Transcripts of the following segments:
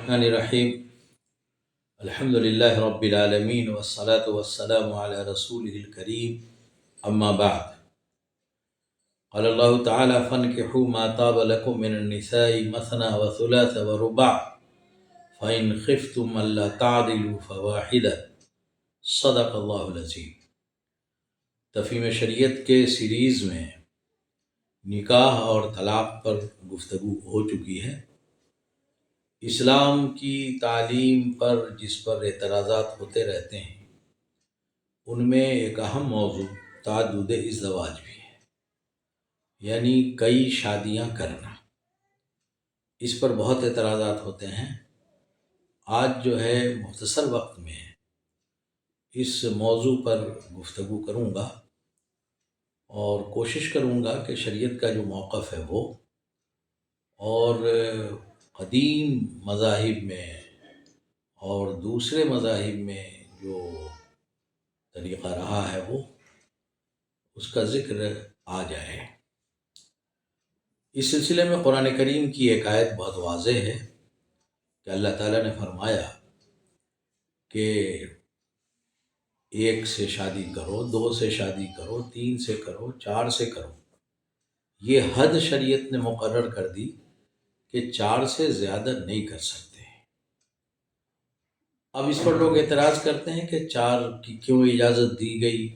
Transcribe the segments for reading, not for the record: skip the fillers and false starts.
الرحمن الرحیم الحمد للہ رب العالمین والصلاة والسلام علی رسولہ الکریم اما بعد قال اللہ تعالی فانکحوا ما طاب لکم من النساء مثنى وثلاث ورباع فإن خفتم ألا تعدلوا فواحدة صدق اللہ العظیم۔ تفہیم شریعت کے سیریز میں نکاح اور طلاق پر گفتگو ہو چکی ہے۔ اسلام کی تعلیم پر جس پر اعتراضات ہوتے رہتے ہیں ان میں ایک اہم موضوع تعدد ازدواج بھی ہے، یعنی کئی شادیاں کرنا۔ اس پر بہت اعتراضات ہوتے ہیں۔ آج جو ہے مختصر وقت میں اس موضوع پر گفتگو کروں گا اور کوشش کروں گا کہ شریعت کا جو موقف ہے وہ اور قدیم مذاہب میں اور دوسرے مذاہب میں جو طریقہ رہا ہے وہ اس کا ذکر آ جائے۔ اس سلسلے میں قرآن کریم کی ایک آیت بہت واضح ہے کہ اللہ تعالیٰ نے فرمایا کہ 1 سے شادی کرو، 2 سے شادی کرو، 3 سے کرو، 4 سے کرو۔ یہ حد شریعت نے مقرر کر دی کہ 4 سے زیادہ نہیں کر سکتے۔ اب اس پر لوگ اعتراض کرتے ہیں کہ 4 کی کیوں اجازت دی گئی۔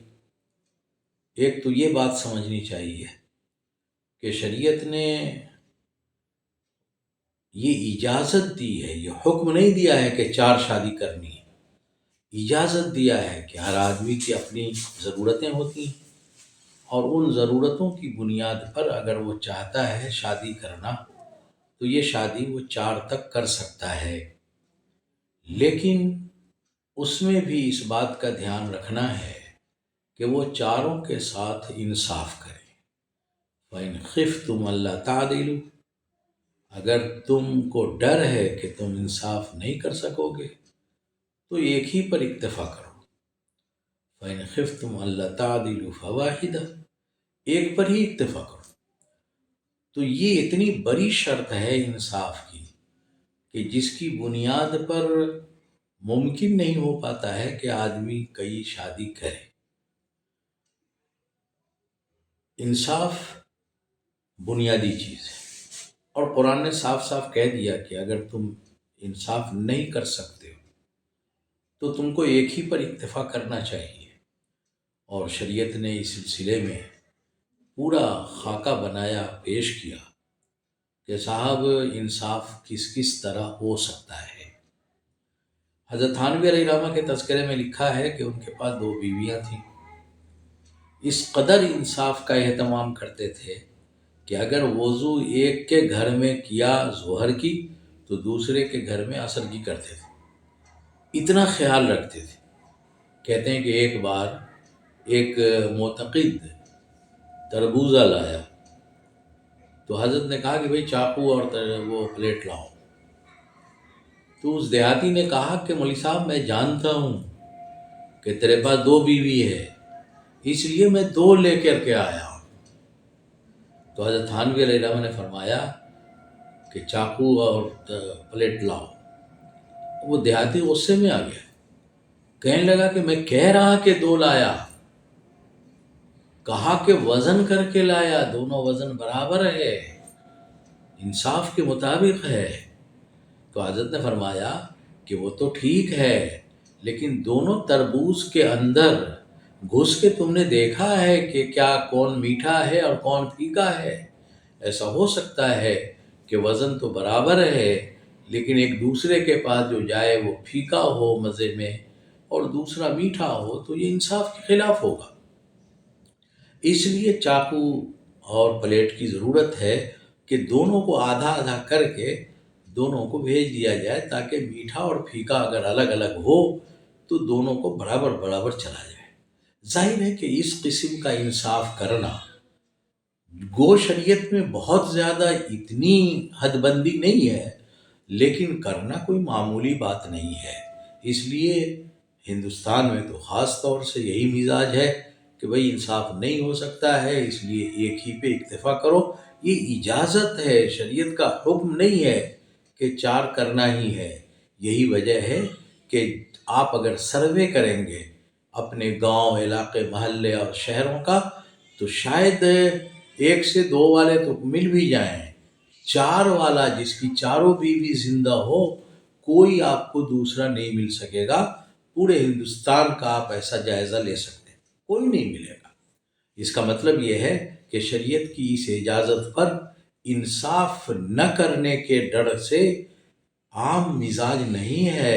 ایک تو یہ بات سمجھنی چاہیے کہ شریعت نے یہ اجازت دی ہے، یہ حکم نہیں دیا ہے کہ 4 شادی کرنی ہے۔ اجازت دیا ہے کہ ہر آدمی کی اپنی ضرورتیں ہوتی ہیں اور ان ضرورتوں کی بنیاد پر اگر وہ چاہتا ہے شادی کرنا تو یہ شادی وہ 4 تک کر سکتا ہے، لیکن اس میں بھی اس بات کا دھیان رکھنا ہے کہ وہ چاروں کے ساتھ انصاف کرے۔ فَإِنْ خِفْتُمْ أَلَّا تَعْدِلُوا، اگر تم کو ڈر ہے کہ تم انصاف نہیں کر سکو گے تو ایک ہی پر اکتفا کرو۔ فَإِنْ خِفْتُمْ أَلَّا تَعْدِلُوا فَوَاحِدَةً، ایک پر ہی اکتفا کرو۔ تو یہ اتنی بڑی شرط ہے انصاف کی کہ جس کی بنیاد پر ممکن نہیں ہو پاتا ہے کہ آدمی کئی شادی کرے۔ انصاف بنیادی چیز ہے اور قرآن نے صاف صاف کہہ دیا کہ اگر تم انصاف نہیں کر سکتے ہو تو تم کو ایک ہی پر اکتفا کرنا چاہیے۔ اور شریعت نے اس سلسلے میں پورا خاکہ بنایا، پیش کیا کہ صاحب انصاف کس کس طرح ہو سکتا ہے۔ حضرت تھانوی علیہ الرحمہ کے تذکرے میں لکھا ہے کہ ان کے پاس 2 بیویاں تھیں۔ اس قدر انصاف کا اہتمام کرتے تھے کہ اگر وضو ایک کے گھر میں کیا ظہر کی تو دوسرے کے گھر میں عصر کی کرتے تھے، اتنا خیال رکھتے تھے۔ کہتے ہیں کہ ایک بار ایک معتقد تربوزہ لایا تو حضرت نے کہا کہ بھئی چاقو اور وہ پلیٹ لاؤ۔ تو اس دیہاتی نے کہا کہ مولوی صاحب میں جانتا ہوں کہ تیرے پاس 2 بیوی ہے، اس لیے میں 2 لے کر کے آیا ہوں۔ تو حضرت تھانوی علیہ الرحمہ نے فرمایا کہ چاقو اور پلیٹ لاؤ۔ وہ دیہاتی غصے میں آ گیا، کہنے لگا کہ میں کہہ رہا کہ 2 لایا، کہا کہ وزن کر کے لایا، دونوں وزن برابر ہے، انصاف کے مطابق ہے۔ تو حضرت نے فرمایا کہ وہ تو ٹھیک ہے، لیکن دونوں تربوز کے اندر گھس کے تم نے دیکھا ہے کہ کیا کون میٹھا ہے اور کون پھیکا ہے؟ ایسا ہو سکتا ہے کہ وزن تو برابر ہے لیکن ایک دوسرے کے پاس جو جائے وہ پھیکا ہو مزے میں اور دوسرا میٹھا ہو، تو یہ انصاف کے خلاف ہوگا۔ اس لیے چاقو اور پلیٹ کی ضرورت ہے کہ دونوں کو آدھا آدھا کر کے دونوں کو بھیج دیا جائے تاکہ میٹھا اور پھیکا اگر الگ الگ ہو تو دونوں کو برابر برابر چلا جائے۔ ظاہر ہے کہ اس قسم کا انصاف کرنا گو شریعت میں بہت زیادہ اتنی حد بندی نہیں ہے، لیکن کرنا کوئی معمولی بات نہیں ہے۔ اس لیے ہندوستان میں تو خاص طور سے یہی مزاج ہے کہ بھئی انصاف نہیں ہو سکتا ہے، اس لیے ایک ہی پہ اکتفا کرو۔ یہ اجازت ہے، شریعت کا حکم نہیں ہے کہ 4 کرنا ہی ہے۔ یہی وجہ ہے کہ آپ اگر سروے کریں گے اپنے گاؤں، علاقے، محلے اور شہروں کا، تو شاید 1 سے 2 والے تو مل بھی جائیں، 4 والا جس کی چاروں بیوی زندہ ہو، کوئی آپ کو دوسرا نہیں مل سکے گا۔ پورے ہندوستان کا آپ ایسا جائزہ لے سکتے ہیں، کوئی نہیں ملے گا۔ اس کا مطلب یہ ہے کہ شریعت کی اس اجازت پر انصاف نہ کرنے کے ڈر سے عام مزاج نہیں ہے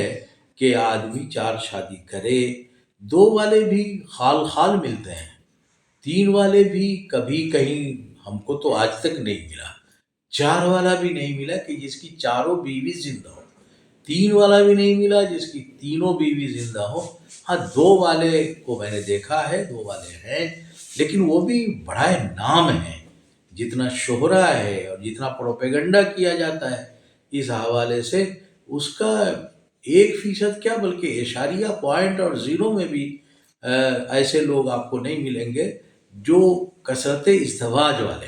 کہ آدمی 4 شادی کرے۔ 2 والے بھی خال خال ملتے ہیں، 3 والے بھی کبھی کہیں، ہم کو تو آج تک نہیں ملا۔ 4 والا بھی نہیں ملا کہ جس کی چاروں بیوی زندہ ہو، 3 والا بھی نہیں ملا جس کی تینوں بیوی زندہ ہو۔ ہاں 2 والے کو میں نے دیکھا ہے، 2 والے ہیں، لیکن وہ بھی بڑا نام ہے۔ جتنا شہرہ ہے اور جتنا پروپیگنڈا کیا جاتا ہے اس حوالے سے، اس کا 1% کیا بلکہ اشاریہ پوائنٹ اور زیرو میں بھی ایسے لوگ آپ کو نہیں ملیں گے جو کثرت ازدواج والے۔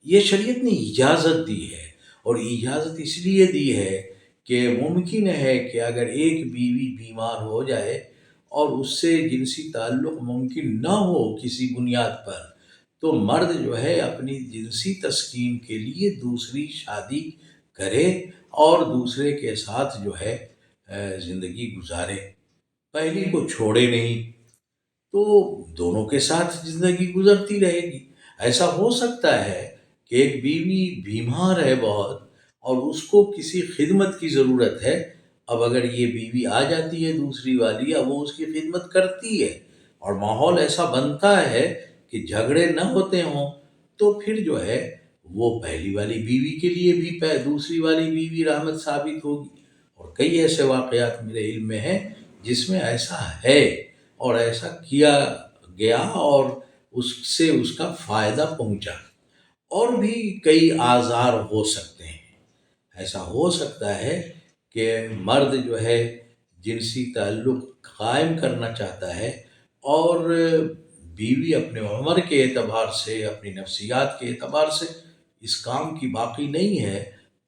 یہ شریعت نے اجازت دی ہے، اور اجازت اس لیے دی ہے کہ ممکن ہے کہ اگر ایک بیوی بیمار ہو جائے اور اس سے جنسی تعلق ممکن نہ ہو کسی بنیاد پر، تو مرد جو ہے اپنی جنسی تسکین کے لیے دوسری شادی کرے اور دوسرے کے ساتھ جو ہے زندگی گزارے، پہلی کو چھوڑے نہیں، تو دونوں کے ساتھ زندگی گزرتی رہے گی۔ ایسا ہو سکتا ہے کہ ایک بیوی بیمار ہے بہت اور اس کو کسی خدمت کی ضرورت ہے، اب اگر یہ بیوی آ جاتی ہے دوسری والی، اب وہ اس کی خدمت کرتی ہے اور ماحول ایسا بنتا ہے کہ جھگڑے نہ ہوتے ہوں، تو پھر جو ہے وہ پہلی والی بیوی کے لیے بھی دوسری والی بیوی رحمت ثابت ہوگی۔ اور کئی ایسے واقعات میرے علم میں ہیں جس میں ایسا ہے اور ایسا کیا گیا اور اس سے اس کا فائدہ پہنچا۔ اور بھی کئی آزار ہو سکتے ہیں۔ ایسا ہو سکتا ہے کہ مرد جو ہے جنسی تعلق قائم کرنا چاہتا ہے اور بیوی اپنے عمر کے اعتبار سے، اپنی نفسیات کے اعتبار سے اس کام کی باقی نہیں ہے،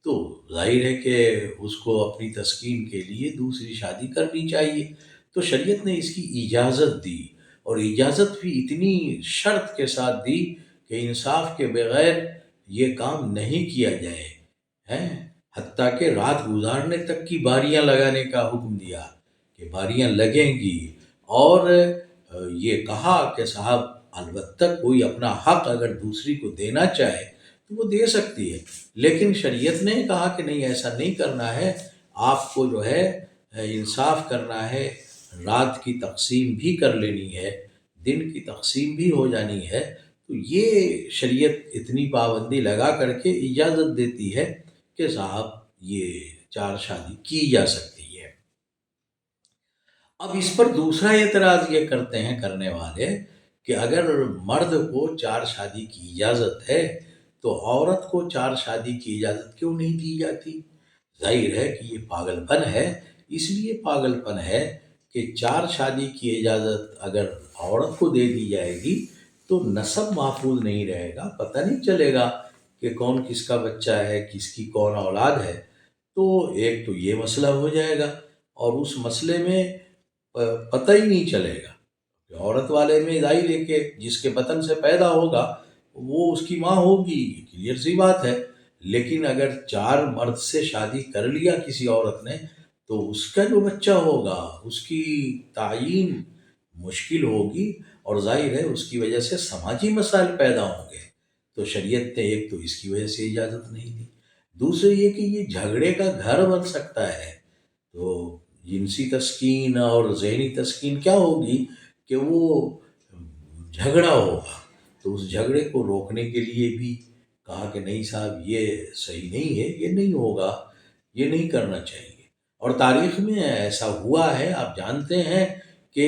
تو ظاہر ہے کہ اس کو اپنی تسکین کے لیے دوسری شادی کرنی چاہیے۔ تو شریعت نے اس کی اجازت دی، اور اجازت بھی اتنی شرط کے ساتھ دی کہ انصاف کے بغیر یہ کام نہیں کیا جائے، ہیں، حتیٰ کہ رات گزارنے تک کی باریاں لگانے کا حکم دیا کہ باریاں لگیں گی، اور یہ کہا کہ صاحب البتہ کوئی اپنا حق اگر دوسری کو دینا چاہے تو وہ دے سکتی ہے، لیکن شریعت نے کہا کہ نہیں، ایسا نہیں کرنا ہے، آپ کو جو ہے انصاف کرنا ہے، رات کی تقسیم بھی کر لینی ہے، دن کی تقسیم بھی ہو جانی ہے۔ تو یہ شریعت اتنی پابندی لگا کر کے اجازت دیتی ہے کہ صاحب یہ 4 شادی کی جا سکتی ہے۔ اب اس پر دوسرا اعتراض یہ کرتے ہیں کرنے والے کہ اگر مرد کو 4 شادی کی اجازت ہے تو عورت کو 4 شادی کی اجازت کیوں نہیں دی جاتی؟ ظاہر ہے کہ یہ پاگل پن ہے۔ اس لیے پاگل پن ہے کہ 4 شادی کی اجازت اگر عورت کو دے دی جائے گی تو نسب محفوظ نہیں رہے گا، پتہ نہیں چلے گا کہ کون کس کا بچہ ہے، کس کی کون اولاد ہے۔ تو ایک تو یہ مسئلہ ہو جائے گا، اور اس مسئلے میں پتہ ہی نہیں چلے گا کہ عورت والے میں ظاہر ہے کہ جس کے بطن سے پیدا ہوگا وہ اس کی ماں ہوگی، کلیئر سی بات ہے۔ لیکن اگر 4 مرد سے شادی کر لیا کسی عورت نے تو اس کا جو بچہ ہوگا اس کی تعیین مشکل ہوگی، اور ظاہر ہے اس کی وجہ سے سماجی مسائل پیدا ہوں گے۔ تو شریعت نے ایک تو اس کی وجہ سے اجازت نہیں دی، دوسرے یہ کہ یہ جھگڑے کا گھر بن سکتا ہے۔ تو جنسی تسکین اور ذہنی تسکین کیا ہوگی کہ وہ جھگڑا ہوگا، تو اس جھگڑے کو روکنے کے لیے بھی کہا کہ نہیں صاحب یہ صحیح نہیں ہے، یہ نہیں ہوگا، یہ نہیں کرنا چاہیے۔ اور تاریخ میں ایسا ہوا ہے، آپ جانتے ہیں کہ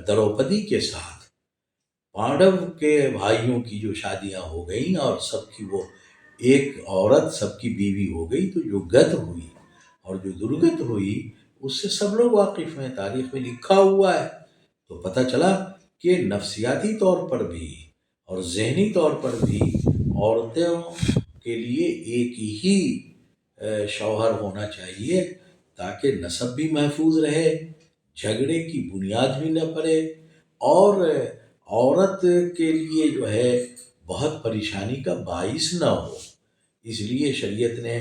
دروپدی کے ساتھ پانڈو کے بھائیوں کی جو شادیاں ہو گئیں اور سب کی وہ ایک عورت سب کی بیوی ہو گئی، تو جو گت ہوئی اور جو درگت ہوئی اس سے سب لوگ واقف ہیں، تاریخ میں لکھا ہوا ہے۔ تو پتہ چلا کہ نفسیاتی طور پر بھی اور ذہنی طور پر بھی عورتوں کے لیے ایک ہی شوہر ہونا چاہیے تاکہ نسب بھی محفوظ رہے، جھگڑے کی بنیاد بھی نہ پڑے، اور عورت کے لیے جو ہے بہت پریشانی کا باعث نہ ہو۔ اس لیے شریعت نے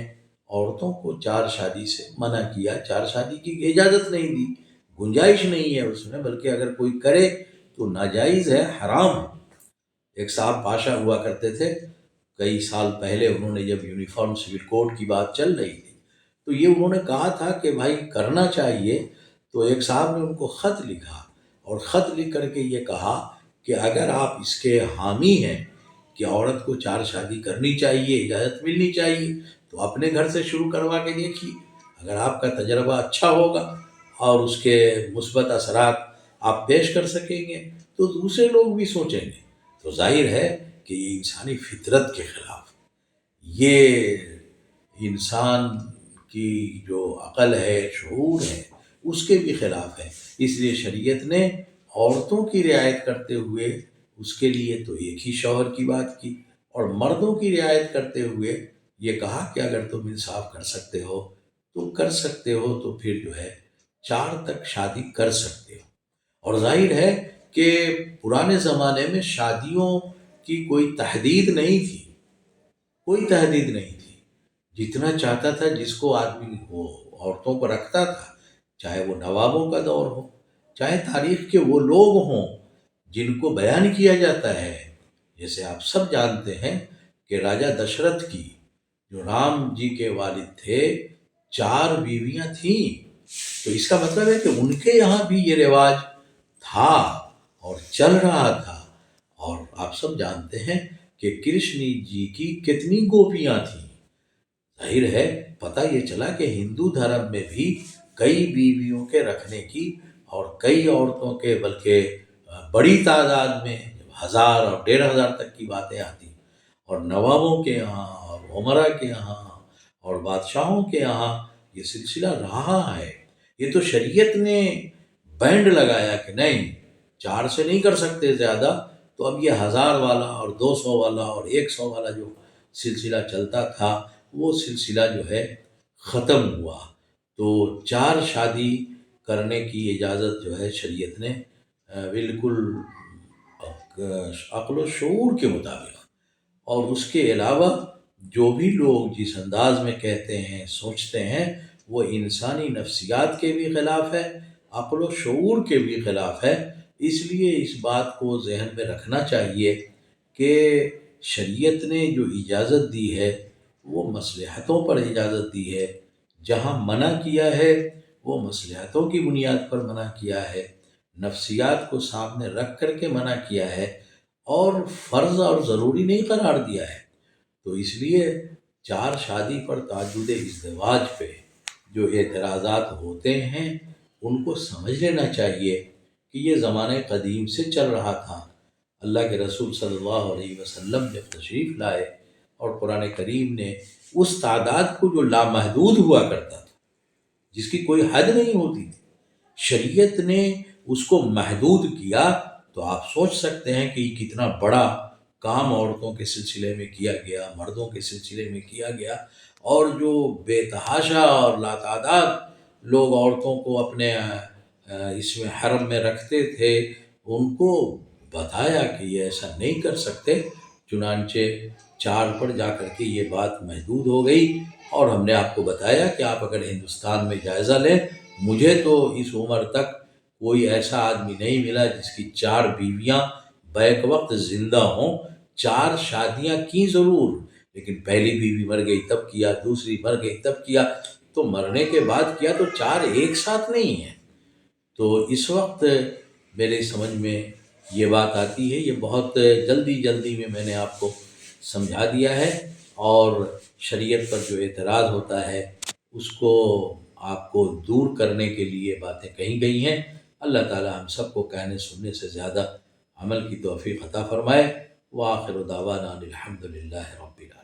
عورتوں کو 4 شادی سے منع کیا، 4 شادی کی اجازت نہیں دی، گنجائش نہیں ہے اس میں، بلکہ اگر کوئی کرے تو ناجائز ہے، حرام ہے۔ ایک صاحب پاشا ہوا کرتے تھے، کئی سال پہلے انہوں نے جب یونیفارم سول کوڈ کی بات چل رہی تھی تو یہ انہوں نے کہا تھا کہ بھائی کرنا چاہیے، تو ایک صاحب نے ان کو خط لکھا اور خط لکھ کر کے یہ کہا کہ اگر آپ اس کے حامی ہیں کہ عورت کو 4 شادی کرنی چاہیے، اجازت ملنی چاہیے، تو اپنے گھر سے شروع کروا کے دیکھیے، اگر آپ کا تجربہ اچھا ہوگا اور اس کے مثبت اثرات آپ پیش کر سکیں گے تو دوسرے لوگ بھی سوچیں گے۔ تو ظاہر ہے کہ یہ انسانی فطرت کے خلاف، یہ انسان کی جو عقل ہے، شعور ہے، اس کے بھی خلاف ہے۔ اس لیے شریعت نے عورتوں کی رعایت کرتے ہوئے اس کے لیے تو ایک ہی شوہر کی بات کی، اور مردوں کی رعایت کرتے ہوئے یہ کہا کہ اگر تم انصاف کر سکتے ہو تو کر سکتے ہو، تو پھر جو ہے 4 تک شادی کر سکتے ہو۔ اور ظاہر ہے کہ پرانے زمانے میں شادیوں کی کوئی تحدید نہیں تھی، کوئی تحدید نہیں تھی، جتنا چاہتا تھا جس کو آدمی وہ عورتوں کو رکھتا تھا، چاہے وہ نوابوں کا دور ہو، چاہے تاریخ کے وہ لوگ ہوں جن کو بیان کیا جاتا ہے۔ جیسے آپ سب جانتے ہیں کہ راجہ دشرتھ کی، جو رام جی کے والد تھے، 4 بیویاں تھیں، تو اس کا مطلب ہے کہ ان کے یہاں بھی یہ رواج تھا اور چل رہا تھا۔ اور آپ سب جانتے ہیں کہ کرشن جی کی کتنی گوپیاں تھیں۔ ظاہر ہے پتہ یہ چلا کہ ہندو دھرم میں بھی کئی بیویوں کے رکھنے کی اور کئی عورتوں کے، بلکہ بڑی تعداد میں 1000 اور 1500 تک کی باتیں آتی، اور نوابوں کے یہاں اور عمرا کے یہاں اور بادشاہوں کے یہاں یہ سلسلہ رہا ہے۔ یہ تو شریعت نے بینڈ لگایا کہ نہیں، 4 سے نہیں کر سکتے زیادہ، تو اب یہ 1000 والا اور 200 والا اور 100 والا جو سلسلہ چلتا تھا وہ سلسلہ جو ہے ختم ہوا۔ تو 4 شادی کرنے کی اجازت جو ہے شریعت نے بالکل عقل و شعور کے مطابق، اور اس کے علاوہ جو بھی لوگ جس انداز میں کہتے ہیں، سوچتے ہیں، وہ انسانی نفسیات کے بھی خلاف ہے، عقل و شعور کے بھی خلاف ہے۔ اس لیے اس بات کو ذہن میں رکھنا چاہیے کہ شریعت نے جو اجازت دی ہے وہ مصلحتوں پر اجازت دی ہے، جہاں منع کیا ہے وہ مصلحتوں کی بنیاد پر منع کیا ہے، نفسیات کو سامنے رکھ کر کے منع کیا ہے، اور فرض اور ضروری نہیں قرار دیا ہے۔ تو اس لیے 4 شادی پر تعدد ازدواج پہ جو اعتراضات ہوتے ہیں ان کو سمجھ لینا چاہیے کہ یہ زمانہ قدیم سے چل رہا تھا۔ اللہ کے رسول صلی اللہ علیہ وسلم جب تشریف لائے اور قرآن کریم نے اس تعداد کو جو لامحدود ہوا کرتا تھا، جس کی کوئی حد نہیں ہوتی تھی، شریعت نے اس کو محدود کیا، تو آپ سوچ سکتے ہیں کہ یہ کتنا بڑا کام عورتوں کے سلسلے میں کیا گیا، مردوں کے سلسلے میں کیا گیا، اور جو بے تحاشا اور لاتعداد لوگ عورتوں کو اپنے اس میں حرم میں رکھتے تھے، ان کو بتایا کہ یہ ایسا نہیں کر سکتے، چنانچہ 4 پر جا کر کے یہ بات محدود ہو گئی۔ اور ہم نے آپ کو بتایا کہ آپ اگر ہندوستان میں جائزہ لیں، مجھے تو اس عمر تک کوئی ایسا آدمی نہیں ملا جس کی 4 بیویاں بیک وقت زندہ ہوں۔ 4 شادیاں کی ضرور، لیکن پہلی بیوی مر گئی تب کیا، دوسری مر گئی تب کیا، تو مرنے کے بعد کیا، تو 4 ایک ساتھ نہیں ہیں۔ تو اس وقت میرے سمجھ میں یہ بات آتی ہے، یہ بہت جلدی میں نے آپ کو سمجھا دیا ہے، اور شریعت پر جو اعتراض ہوتا ہے اس کو آپ کو دور کرنے کے لیے باتیں کہی گئی ہیں۔ اللہ تعالی ہم سب کو کہنے سننے سے زیادہ عمل کی توفیق عطا فرمائے۔ وآخر دعوانا الحمد للہ رب العالمین۔